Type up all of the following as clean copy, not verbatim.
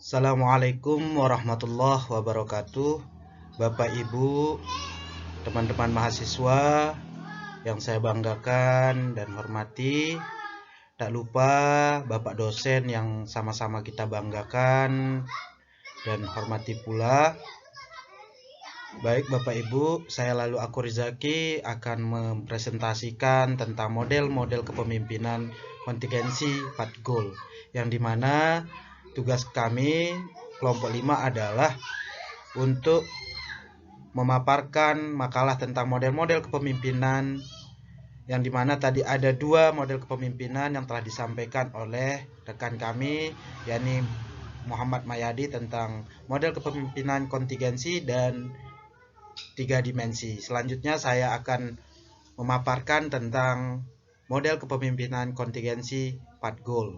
Assalamualaikum warahmatullahi wabarakatuh. Bapak Ibu, teman-teman mahasiswa yang saya banggakan dan hormati. Tak lupa Bapak dosen yang sama-sama kita banggakan dan hormati pula. Baik Bapak Ibu, saya lalu aku Rizaki akan mempresentasikan tentang model-model kepemimpinan kontingensi 4 goal, yang dimana tugas kami kelompok 5 adalah untuk memaparkan makalah tentang model-model kepemimpinan, yang dimana tadi ada 2 model kepemimpinan yang telah disampaikan oleh rekan kami, yakni Muhammad Mayadi, tentang model kepemimpinan kontingensi dan 3 dimensi. Selanjutnya saya akan memaparkan tentang model kepemimpinan kontingensi 4 goal.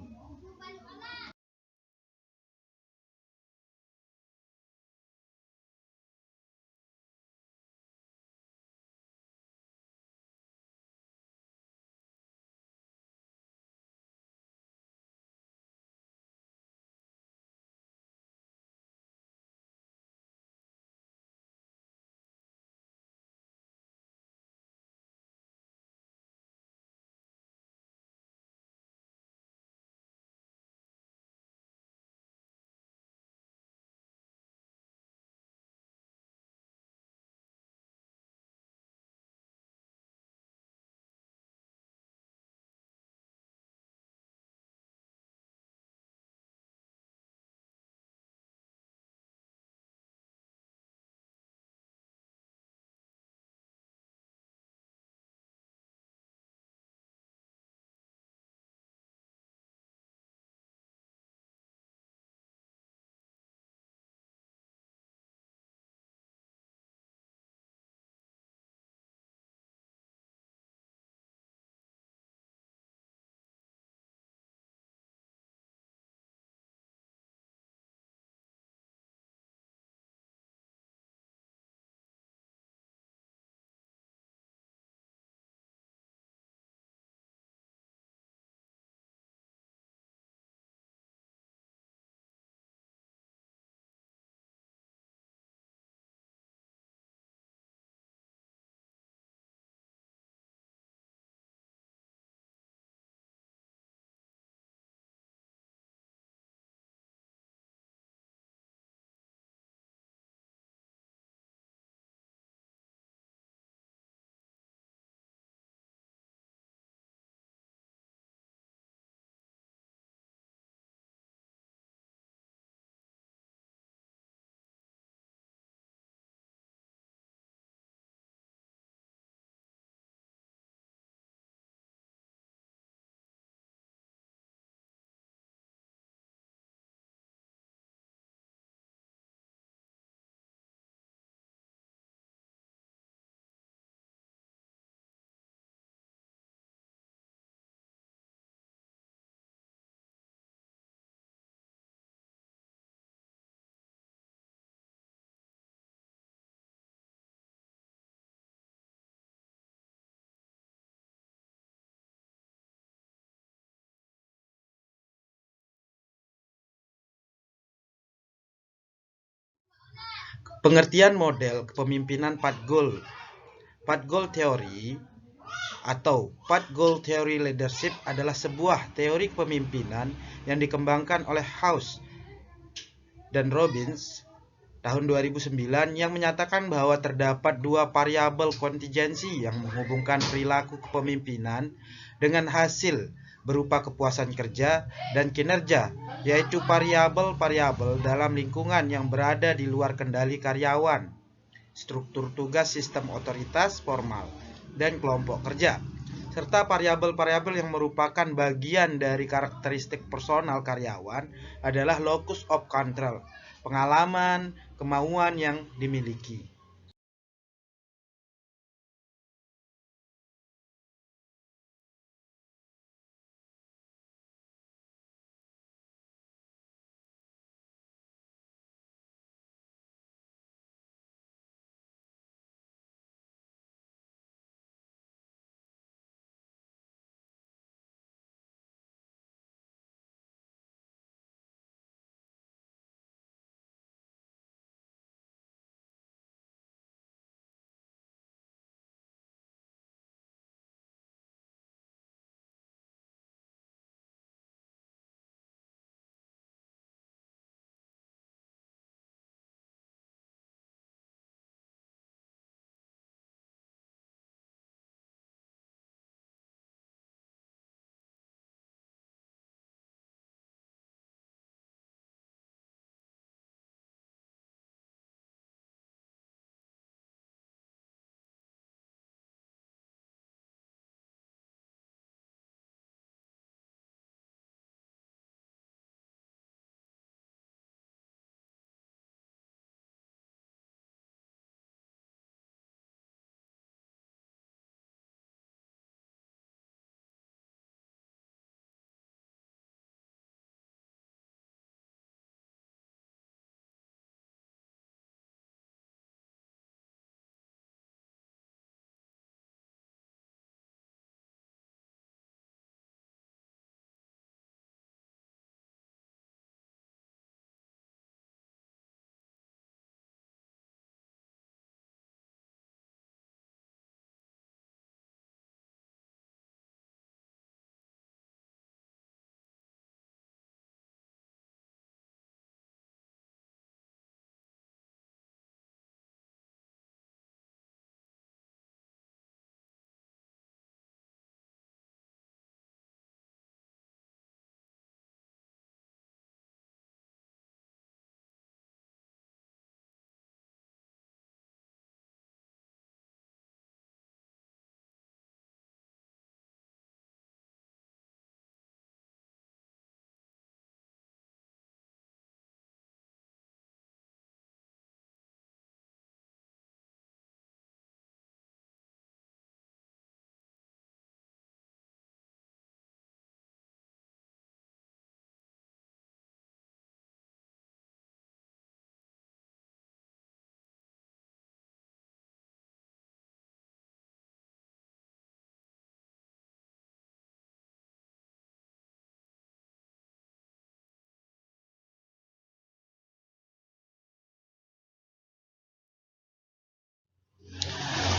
Pengertian model kepemimpinan 4 goal. 4 goal theory atau 4 goal theory leadership adalah sebuah teori kepemimpinan yang dikembangkan oleh House dan Robbins tahun 2009, yang menyatakan bahwa terdapat 2 variabel kontingensi yang menghubungkan perilaku kepemimpinan dengan hasil berupa kepuasan kerja dan kinerja, yaitu variabel-variabel dalam lingkungan yang berada di luar kendali karyawan, struktur tugas sistem otoritas formal, dan kelompok kerja, serta variabel-variabel yang merupakan bagian dari karakteristik personal karyawan adalah locus of control, pengalaman, kemauan yang dimiliki.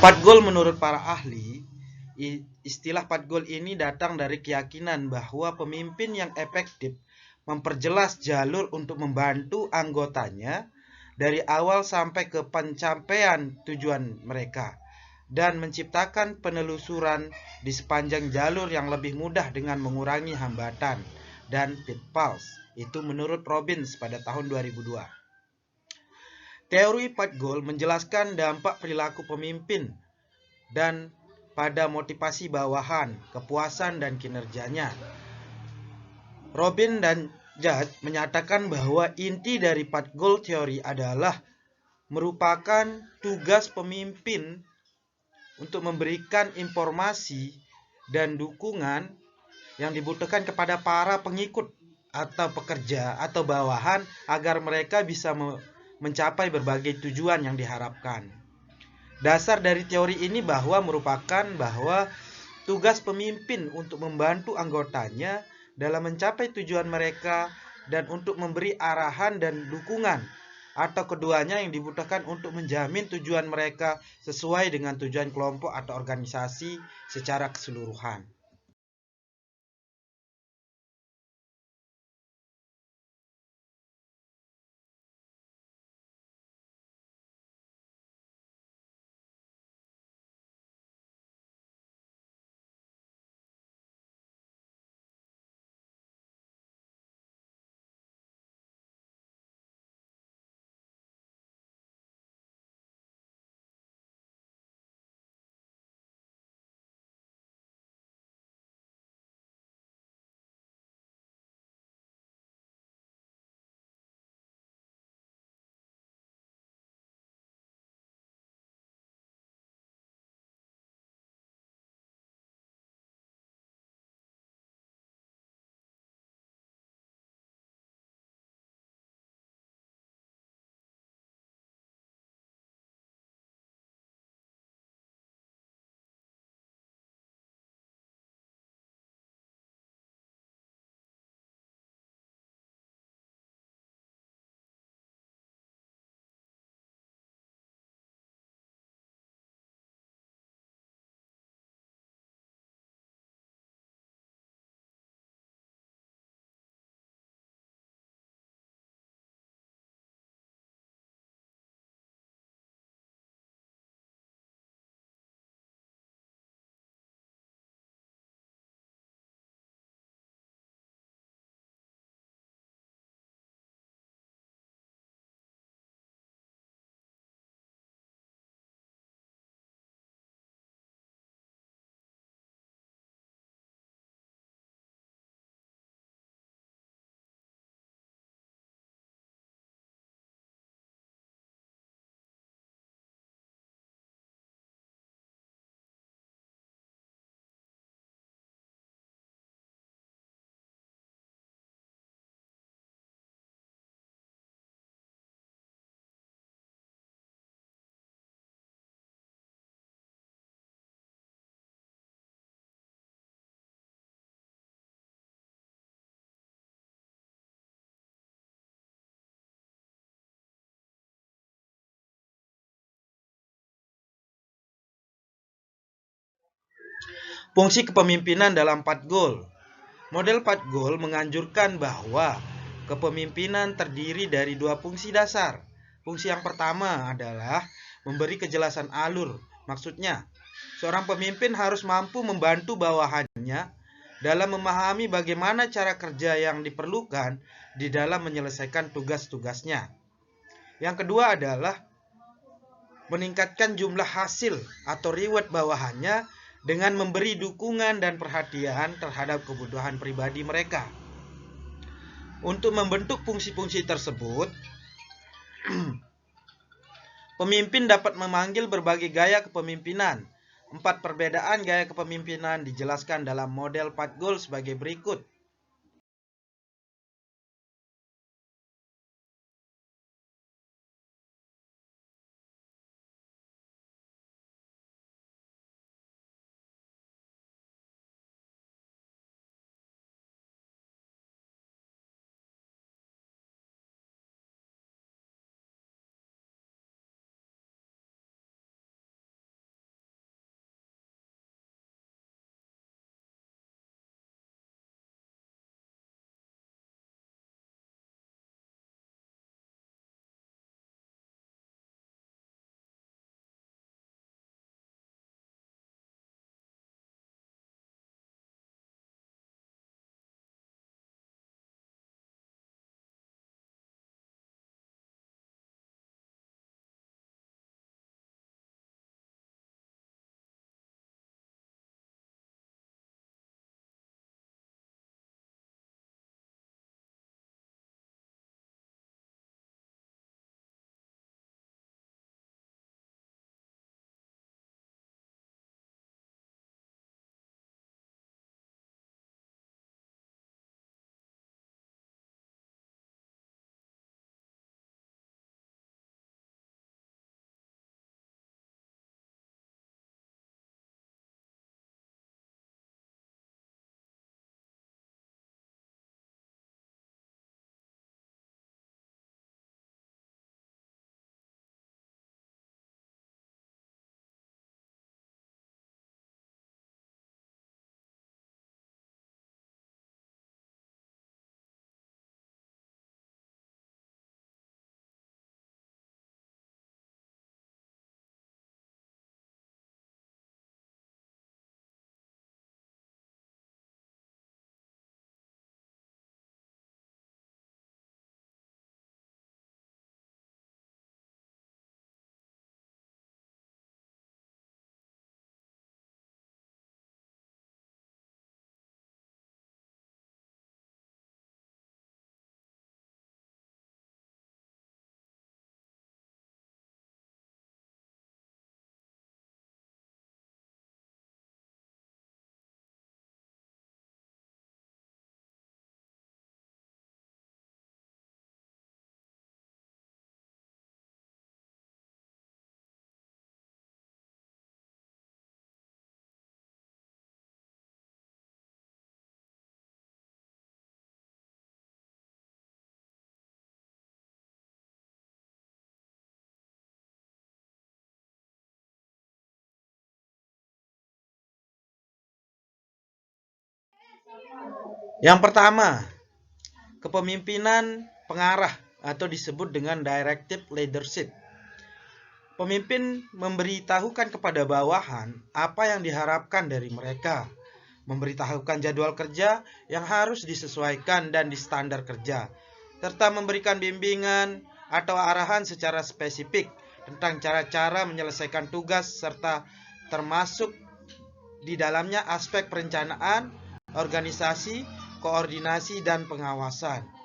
Pat goal menurut para ahli, istilah pat goal ini datang dari keyakinan bahwa pemimpin yang efektif memperjelas jalur untuk membantu anggotanya dari awal sampai ke pencapaian tujuan mereka dan menciptakan penelusuran di sepanjang jalur yang lebih mudah dengan mengurangi hambatan dan pitfalls. Itu menurut Robbins pada tahun 2002. Teori pat goal menjelaskan dampak perilaku pemimpin dan pada motivasi bawahan, kepuasan dan kinerjanya. Robin dan Judge menyatakan bahwa inti dari pat goal teori adalah merupakan tugas pemimpin untuk memberikan informasi dan dukungan yang dibutuhkan kepada para pengikut atau pekerja atau bawahan agar mereka bisa mencapai berbagai tujuan yang diharapkan. Dasar dari teori ini merupakan bahwa tugas pemimpin untuk membantu anggotanya dalam mencapai tujuan mereka dan untuk memberi arahan dan dukungan atau keduanya yang dibutuhkan untuk menjamin tujuan mereka sesuai dengan tujuan kelompok atau organisasi secara keseluruhan. Fungsi kepemimpinan dalam pat goal. Model pat goal menganjurkan bahwa kepemimpinan terdiri dari dua fungsi dasar. Fungsi yang pertama adalah memberi kejelasan alur. Maksudnya, seorang pemimpin harus mampu membantu bawahannya dalam memahami bagaimana cara kerja yang diperlukan di dalam menyelesaikan tugas-tugasnya. Yang kedua adalah meningkatkan jumlah hasil atau reward bawahannya dengan memberi dukungan dan perhatian terhadap kebutuhan pribadi mereka. Untuk membentuk fungsi-fungsi tersebut, pemimpin dapat memanggil berbagai gaya kepemimpinan. 4 perbedaan gaya kepemimpinan dijelaskan dalam model pat goal sebagai berikut. Yang pertama, kepemimpinan pengarah atau disebut dengan directive leadership. Pemimpin memberitahukan kepada bawahan apa yang diharapkan dari mereka, memberitahukan jadwal kerja yang harus disesuaikan dan di standar kerja, serta memberikan bimbingan atau arahan secara spesifik tentang cara-cara menyelesaikan tugas serta termasuk di dalamnya aspek perencanaan, organisasi, koordinasi, dan pengawasan.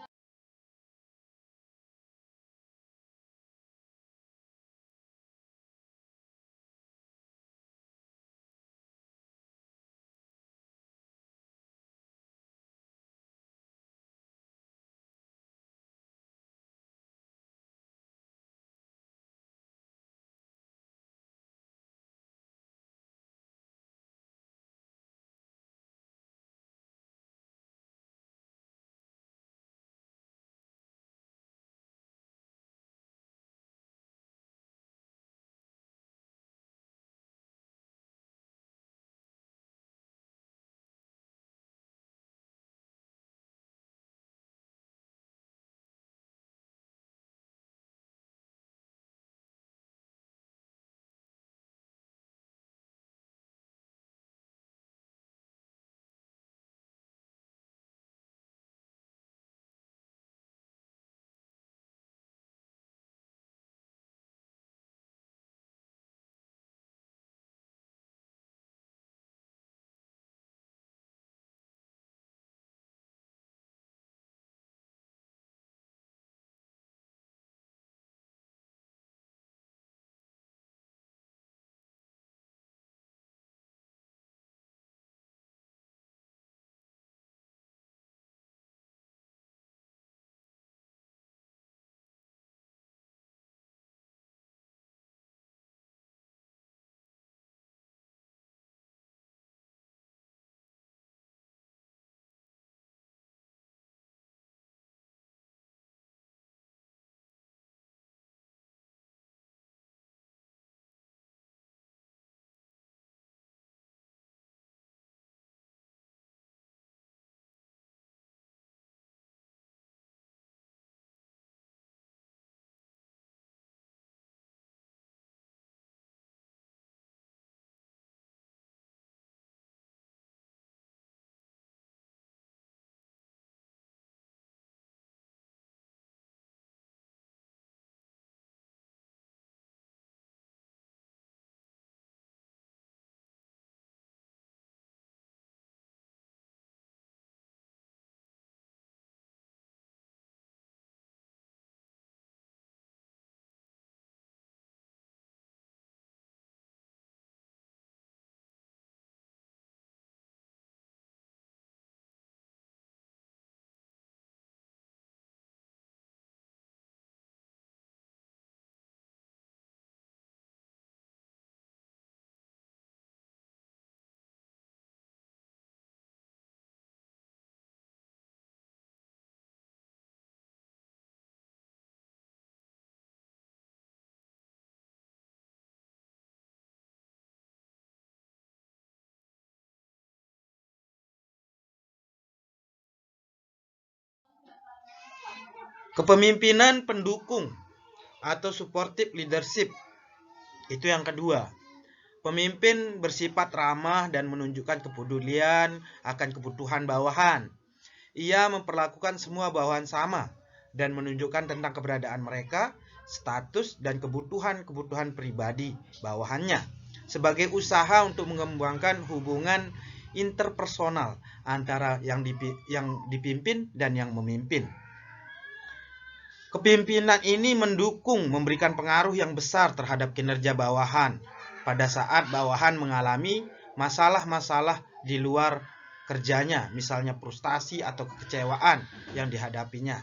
Kepemimpinan pendukung atau supportive leadership. Itu yang kedua. Pemimpin bersifat ramah dan menunjukkan kepedulian akan kebutuhan bawahan. Ia memperlakukan semua bawahan sama dan menunjukkan tentang keberadaan mereka, status, dan kebutuhan-kebutuhan pribadi bawahannya sebagai usaha untuk mengembangkan hubungan interpersonal antara yang dipimpin dan yang memimpin. Kepemimpinan ini memberikan pengaruh yang besar terhadap kinerja bawahan pada saat bawahan mengalami masalah-masalah di luar kerjanya, misalnya frustasi atau kekecewaan yang dihadapinya.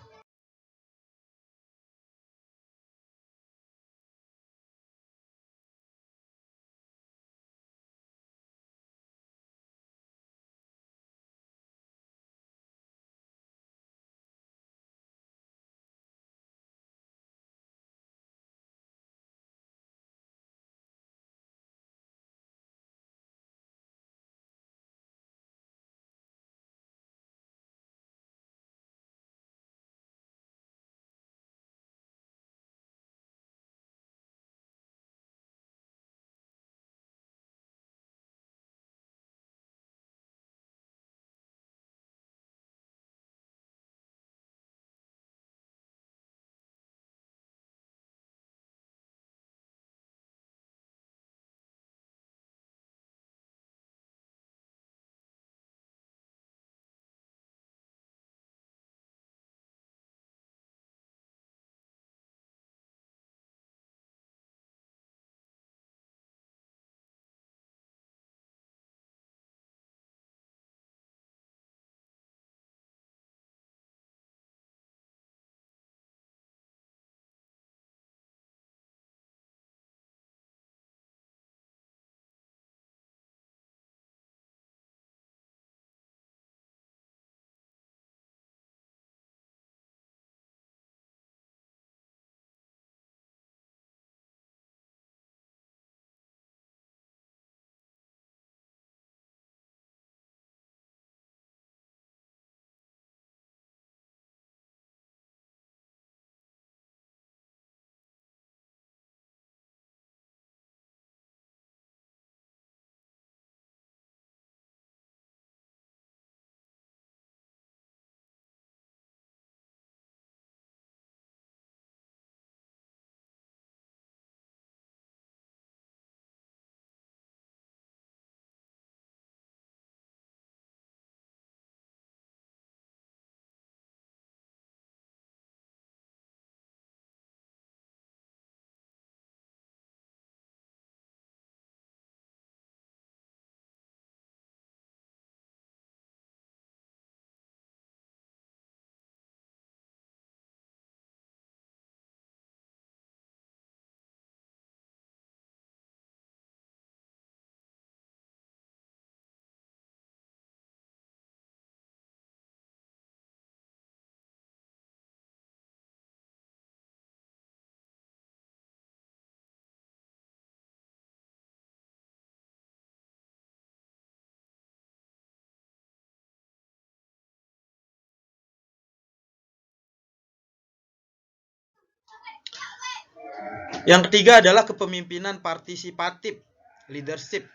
Yang ketiga adalah kepemimpinan partisipatif, leadership.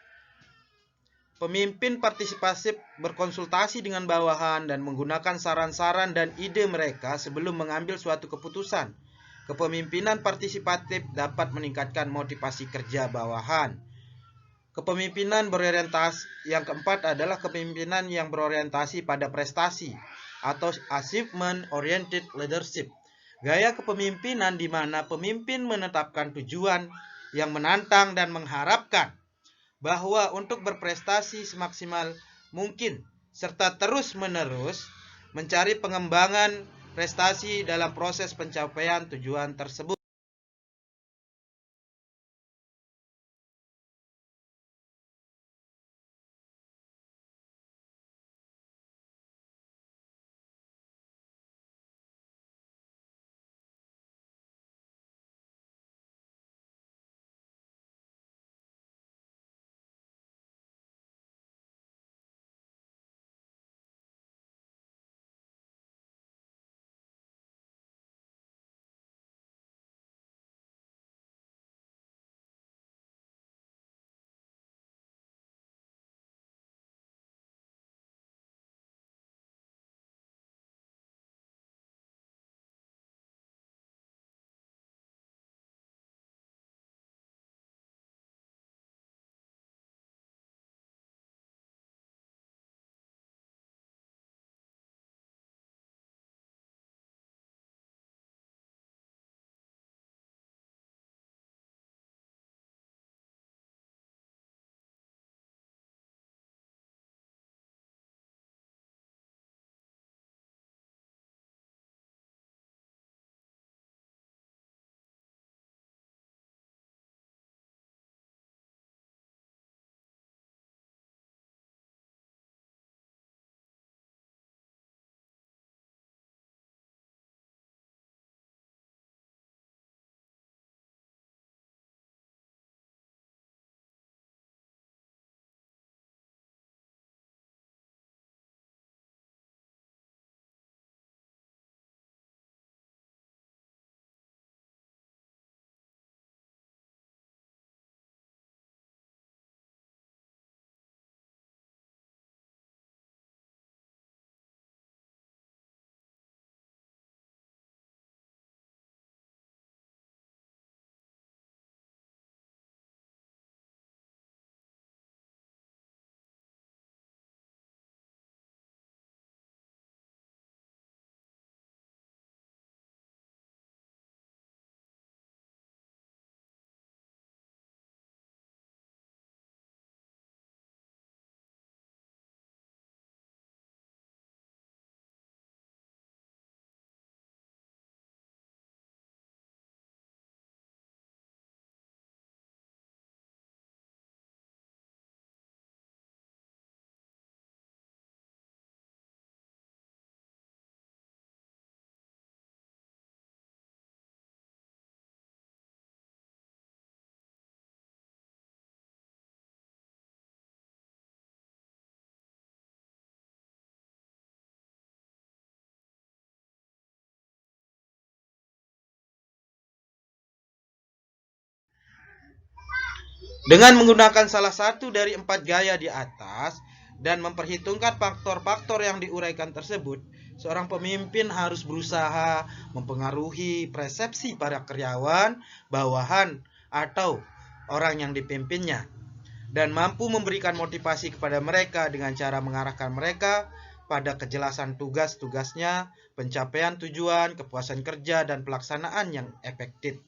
Pemimpin partisipatif berkonsultasi dengan bawahan dan menggunakan saran-saran dan ide mereka sebelum mengambil suatu keputusan. Kepemimpinan partisipatif dapat meningkatkan motivasi kerja bawahan. Kepemimpinan berorientasi yang keempat adalah kepemimpinan yang berorientasi pada prestasi atau achievement oriented leadership. Gaya kepemimpinan di mana pemimpin menetapkan tujuan yang menantang dan mengharapkan bahwa untuk berprestasi semaksimal mungkin serta terus-menerus mencari pengembangan prestasi dalam proses pencapaian tujuan tersebut. Dengan menggunakan salah satu dari 4 gaya di atas dan memperhitungkan faktor-faktor yang diuraikan tersebut, seorang pemimpin harus berusaha mempengaruhi persepsi para karyawan, bawahan, atau orang yang dipimpinnya, dan mampu memberikan motivasi kepada mereka dengan cara mengarahkan mereka pada kejelasan tugas-tugasnya, pencapaian tujuan, kepuasan kerja, dan pelaksanaan yang efektif.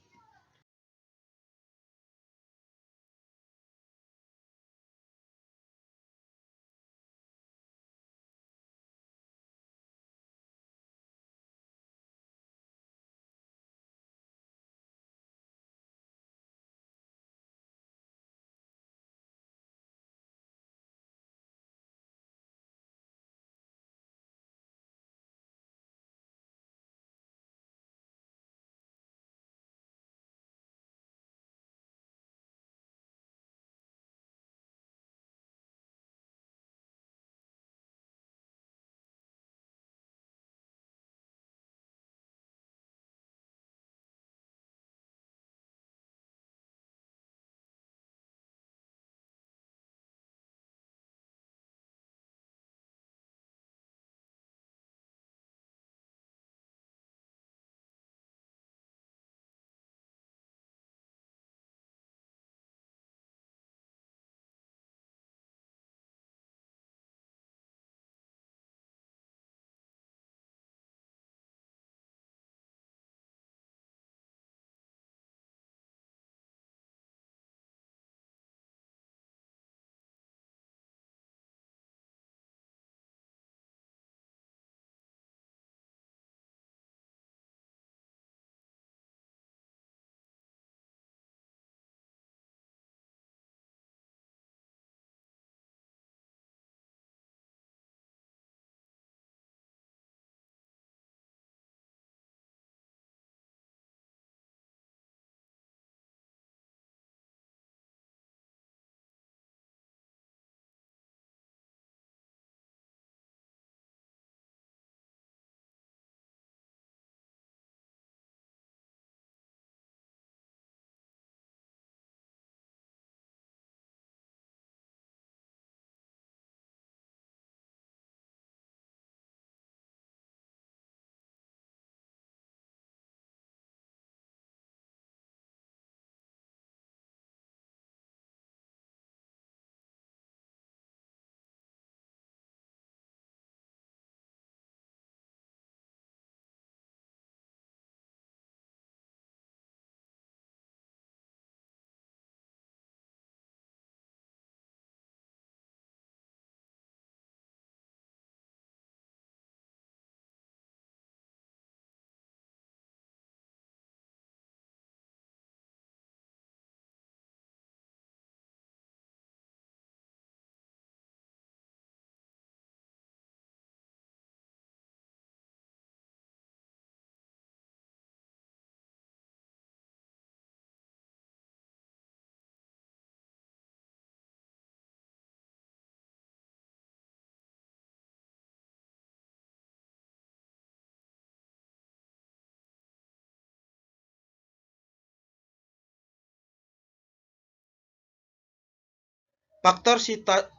Faktor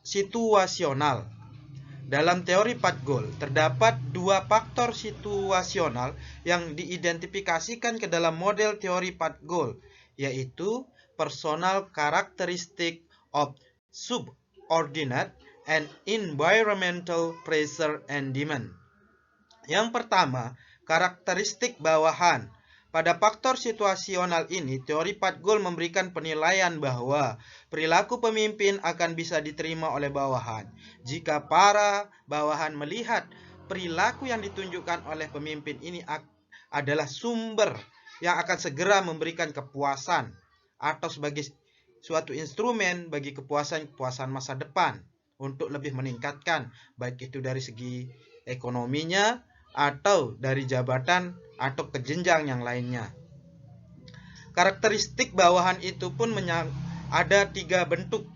situasional. Dalam teori 4 goal, terdapat dua faktor situasional yang diidentifikasikan ke dalam model teori 4 goal, yaitu personal characteristic of subordinate and environmental pressure and demand. Yang pertama, karakteristik bawahan. Pada faktor situasional ini, teori 4 goal memberikan penilaian bahwa perilaku pemimpin akan bisa diterima oleh bawahan jika para bawahan melihat perilaku yang ditunjukkan oleh pemimpin ini adalah sumber yang akan segera memberikan kepuasan atau sebagai suatu instrumen bagi kepuasan masa depan untuk lebih meningkatkan, baik itu dari segi ekonominya atau dari jabatan atau ke jenjang yang lainnya. Karakteristik bawahan itu pun ada 3 bentuk.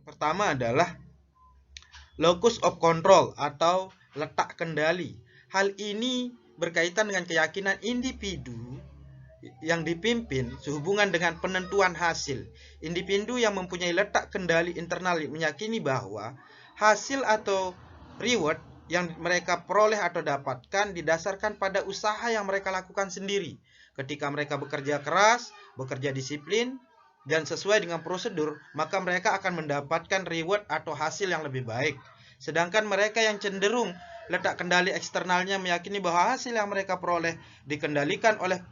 Pertama adalah locus of control atau letak kendali. Hal ini berkaitan dengan keyakinan individu yang dipimpin sehubungan dengan penentuan hasil. Individu yang mempunyai letak kendali internal meyakini bahwa hasil atau reward yang mereka peroleh atau dapatkan didasarkan pada usaha yang mereka lakukan sendiri. Ketika mereka bekerja keras, bekerja disiplin, dan sesuai dengan prosedur, maka mereka akan mendapatkan reward atau hasil yang lebih baik. Sedangkan mereka yang cenderung letak kendali eksternalnya meyakini bahwa hasil yang mereka peroleh dikendalikan oleh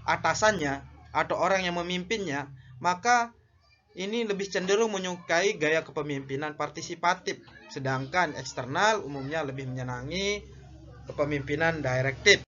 atasannya atau orang yang memimpinnya, maka ini lebih cenderung menyukai gaya kepemimpinan partisipatif, sedangkan eksternal umumnya lebih menyenangi kepemimpinan direktif.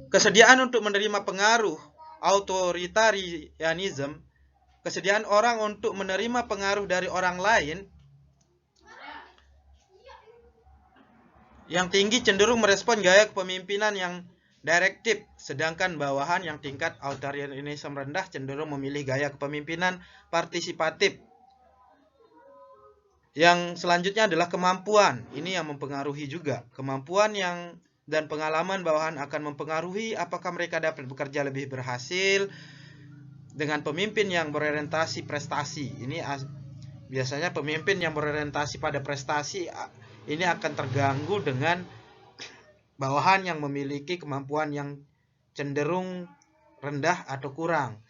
Kesediaan untuk menerima pengaruh authoritarianism, kesediaan orang untuk menerima pengaruh dari orang lain yang tinggi cenderung merespon gaya kepemimpinan yang direktif, sedangkan bawahan yang tingkat authoritarianism rendah cenderung memilih gaya kepemimpinan partisipatif. Yang selanjutnya adalah kemampuan. Ini yang mempengaruhi juga. Kemampuan yang dan pengalaman bawahan akan mempengaruhi apakah mereka dapat bekerja lebih berhasil dengan pemimpin yang berorientasi prestasi. Ini biasanya pemimpin yang berorientasi pada prestasi ini akan terganggu dengan bawahan yang memiliki kemampuan yang cenderung rendah atau kurang.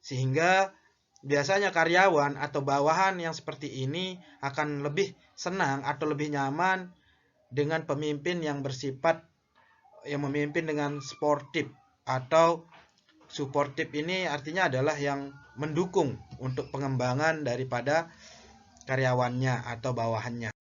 Sehingga biasanya karyawan atau bawahan yang seperti ini akan lebih senang atau lebih nyaman dengan pemimpin yang bersifat yang memimpin dengan sportif atau supportif. Ini artinya adalah yang mendukung untuk pengembangan daripada karyawannya atau bawahannya.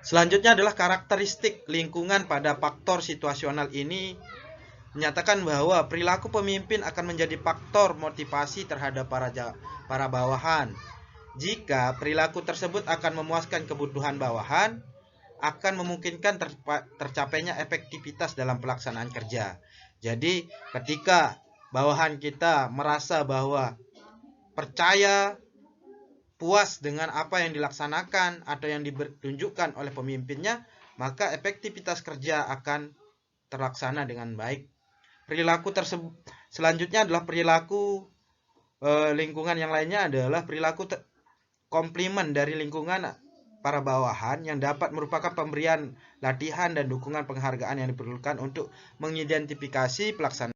Selanjutnya adalah karakteristik lingkungan pada faktor situasional. Ini menyatakan bahwa perilaku pemimpin akan menjadi faktor motivasi terhadap para bawahan. Jika perilaku tersebut akan memuaskan kebutuhan bawahan, akan memungkinkan tercapainya efektivitas dalam pelaksanaan kerja. Jadi, ketika bawahan kita merasa bahwa percaya, puas dengan apa yang dilaksanakan atau yang ditunjukkan oleh pemimpinnya, maka efektivitas kerja akan terlaksana dengan baik. Perilaku tersebut selanjutnya adalah perilaku lingkungan yang lainnya adalah perilaku komplimen dari lingkungan para bawahan yang dapat merupakan pemberian latihan dan dukungan penghargaan yang diperlukan untuk mengidentifikasi pelaksanaan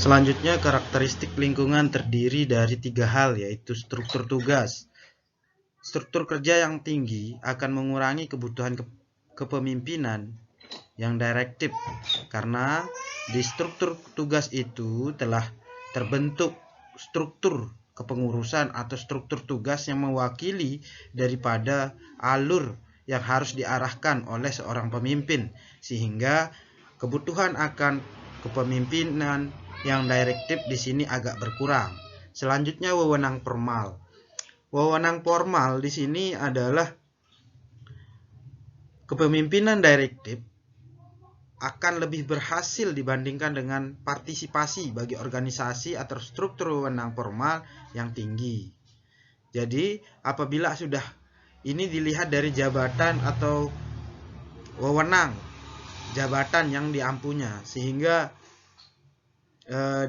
Selanjutnya, karakteristik lingkungan terdiri dari 3 hal, yaitu struktur tugas. Struktur kerja yang tinggi akan mengurangi kebutuhan kepemimpinan yang direktif, karena di struktur tugas itu telah terbentuk struktur kepengurusan atau struktur tugas yang mewakili daripada alur yang harus diarahkan oleh seorang pemimpin, sehingga kebutuhan akan kepemimpinan yang direktif di sini agak berkurang. Selanjutnya, wewenang formal. Wewenang formal di sini adalah kepemimpinan direktif akan lebih berhasil dibandingkan dengan partisipasi bagi organisasi atau struktur wewenang formal yang tinggi. Jadi, apabila sudah ini dilihat dari jabatan atau wewenang jabatan yang diampunya, sehingga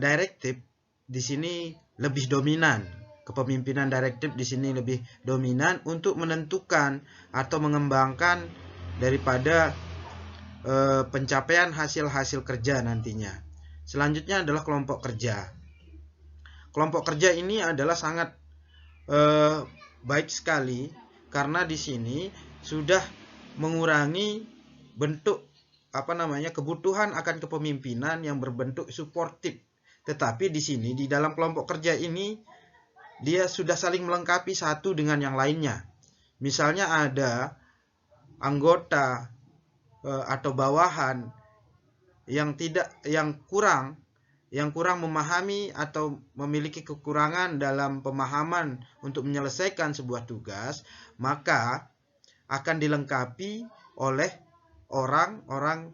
direktif di sini lebih dominan. Kepemimpinan direktif di sini lebih dominan untuk menentukan atau mengembangkan daripada pencapaian hasil-hasil kerja nantinya. Selanjutnya adalah kelompok kerja. Kelompok kerja ini adalah sangat baik sekali, karena di sini sudah mengurangi bentuk kebutuhan akan kepemimpinan yang berbentuk suportif. Tetapi di sini di dalam kelompok kerja ini dia sudah saling melengkapi satu dengan yang lainnya. Misalnya ada anggota atau bawahan yang kurang memahami atau memiliki kekurangan dalam pemahaman untuk menyelesaikan sebuah tugas, maka akan dilengkapi oleh orang-orang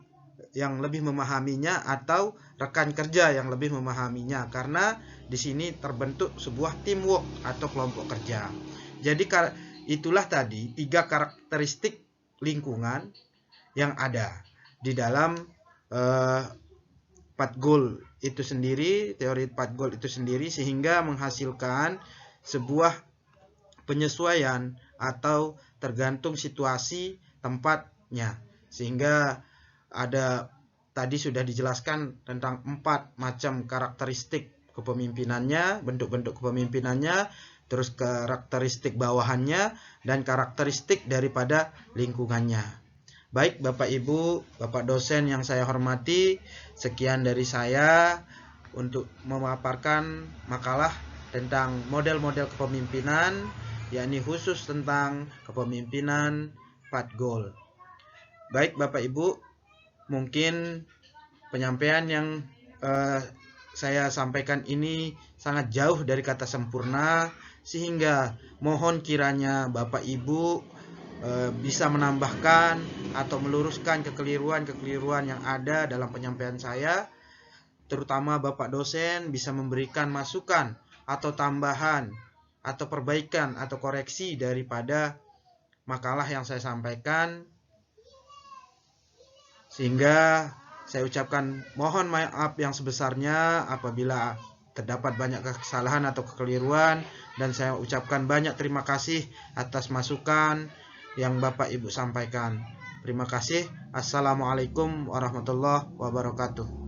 yang lebih memahaminya atau rekan kerja yang lebih memahaminya, karena di sini terbentuk sebuah teamwork atau kelompok kerja. Jadi itulah tadi 3 karakteristik lingkungan yang ada di dalam 4 goal itu sendiri, teori 4 goal itu sendiri, sehingga menghasilkan sebuah penyesuaian atau tergantung situasi tempatnya. Sehingga ada tadi sudah dijelaskan tentang 4 macam karakteristik kepemimpinannya, bentuk-bentuk kepemimpinannya, terus karakteristik bawahannya, dan karakteristik daripada lingkungannya. Baik Bapak Ibu, Bapak dosen yang saya hormati, sekian dari saya untuk memaparkan makalah tentang model-model kepemimpinan, yakni khusus tentang kepemimpinan 4 goal. Baik Bapak Ibu, mungkin penyampaian yang saya sampaikan ini sangat jauh dari kata sempurna, sehingga mohon kiranya Bapak Ibu bisa menambahkan atau meluruskan kekeliruan-kekeliruan yang ada dalam penyampaian saya, terutama Bapak dosen bisa memberikan masukan atau tambahan atau perbaikan atau koreksi daripada makalah yang saya sampaikan, sehingga saya ucapkan mohon maaf yang sebesarnya apabila terdapat banyak kesalahan atau kekeliruan, dan saya ucapkan banyak terima kasih atas masukan yang Bapak Ibu sampaikan. Terima kasih. Assalamualaikum warahmatullahi wabarakatuh.